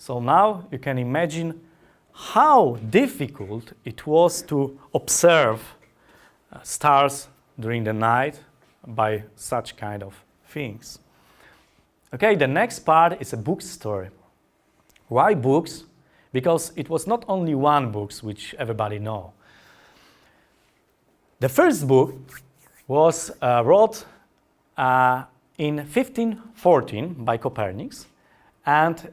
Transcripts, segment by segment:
So now you can imagine how difficult it was to observe stars during the night by such kind of things. Okay, the next part is a book story. Why books? Because it was not only one book which everybody know. The first book was wrote in 1514 by Copernicus, and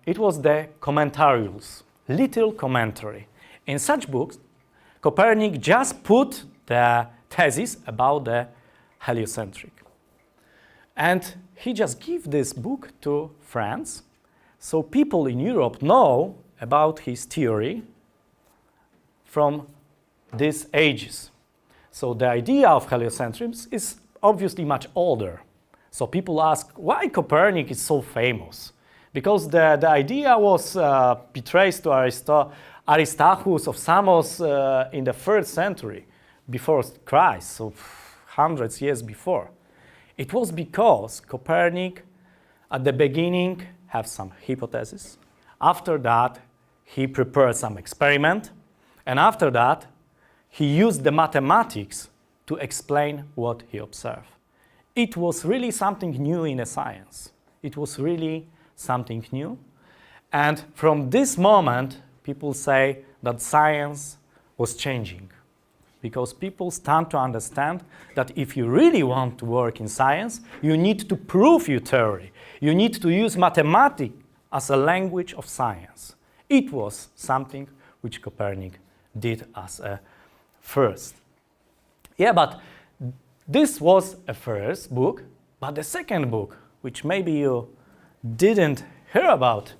it was the Commentarius, little commentary. In such books, Copernicus just put the thesis about the heliocentric. And he just gave this book to France, so people in Europe know about his theory from these ages. So the idea of heliocentrism is obviously much older. So people ask, why Copernicus is so famous? Because the idea was betrayed to Aristarchus of Samos in the 3rd century before Christ, so hundreds of years before. It was because Copernicus, at the beginning, had some hypotheses. After that, he prepared some experiment. And after that, he used the mathematics to explain what he observed. It was really something new in the science. It was really something new. And from this moment, people say that science was changing. Because people start to understand that if you really want to work in science, you need to prove your theory. You need to use mathematics as a language of science. It was something which Copernicus did as a first. Yeah, but this was a first book, but the second book, which maybe you didn't hear about,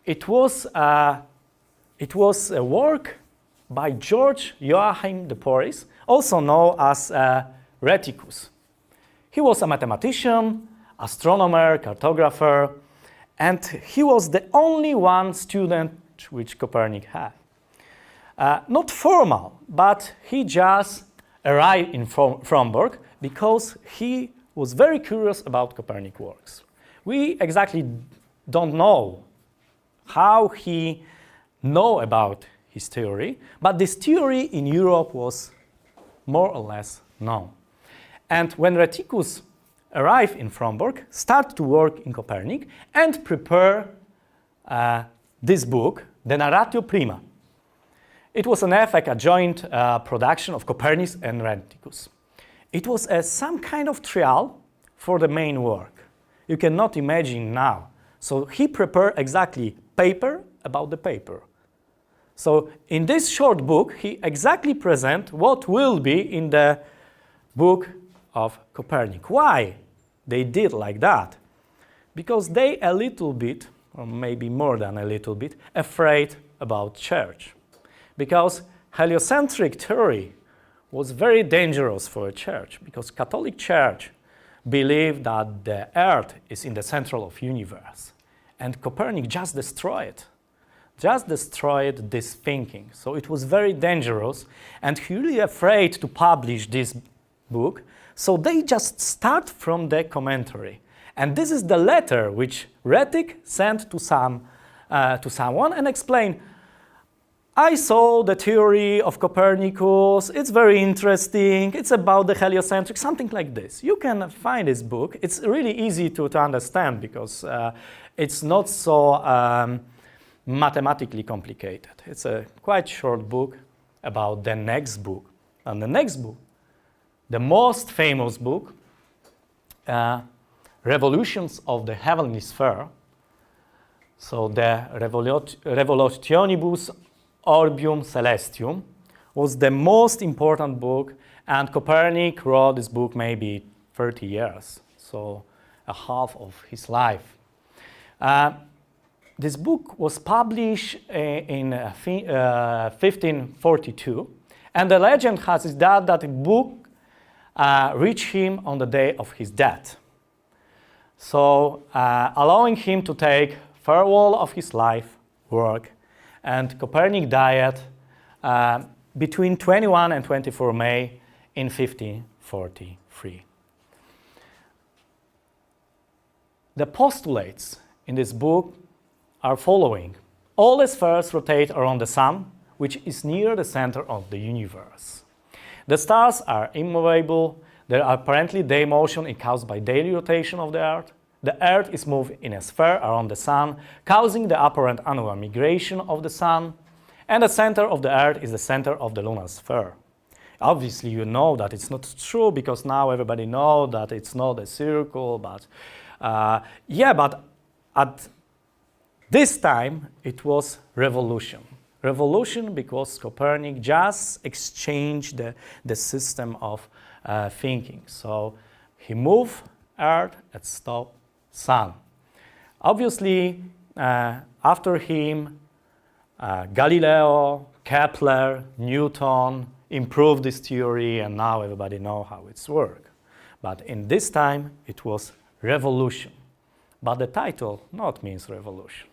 it was a work by George Joachim de Porres, also known as Rheticus. He was a mathematician, astronomer, cartographer, and he was the only one student which Copernicus had. Not formal, but he just arrived in Fromberg because he was very curious about Copernicus' works. We exactly don't know how he knew about his theory, but this theory in Europe was more or less known. And when Rheticus arrived in Fromberg, started to work in Copernicus and prepare this book, the Narratio Prima. It was in effect a joint production of Copernicus and Rheticus. It was some kind of trial for the main work. You cannot imagine now. So he prepared exactly paper about the paper. So in this short book, he exactly presents what will be in the book of Copernicus. Why they did like that? Because they a little bit, or maybe more than a little bit, afraid about church. Because heliocentric theory was very dangerous for a church, because Catholic Church believed that the earth is in the center of the universe. And Copernicus just destroyed this thinking. So it was very dangerous, and he really afraid to publish this book. So they just start from the commentary. And this is the letter which Rhetic sent to someone and explained, I saw the theory of Copernicus, it's very interesting, it's about the heliocentric, something like this. You can find this book. It's really easy to understand because it's not so mathematically complicated. It's a quite short book about the next book. And the next book, the most famous book, Revolutions of the Heavenly Sphere, so the Revolutionibus Orbium Celestium, was the most important book, and Copernicus wrote this book maybe 30 years, so a half of his life. This book was published in 1542, and the legend has it that the book reached him on the day of his death, so allowing him to take farewell of his life work. And Copernicus died between 21 and 24 May in 1543. The postulates in this book are following. All the spheres rotate around the Sun, which is near the center of the universe. The stars are immovable. Their apparently day motion is caused by daily rotation of the Earth. The Earth is moved in a sphere around the Sun, causing the apparent annular migration of the Sun. And the center of the Earth is the center of the lunar sphere. Obviously, you know that it's not true because now everybody knows that it's not a circle, but but at this time it was revolution. Revolution because Copernicus just exchanged the system of thinking. So he moved Earth and stopped Sun. Obviously, after him, Galileo, Kepler, Newton improved this theory, and now everybody knows how it's works. But in this time, it was revolution. But the title not means revolution.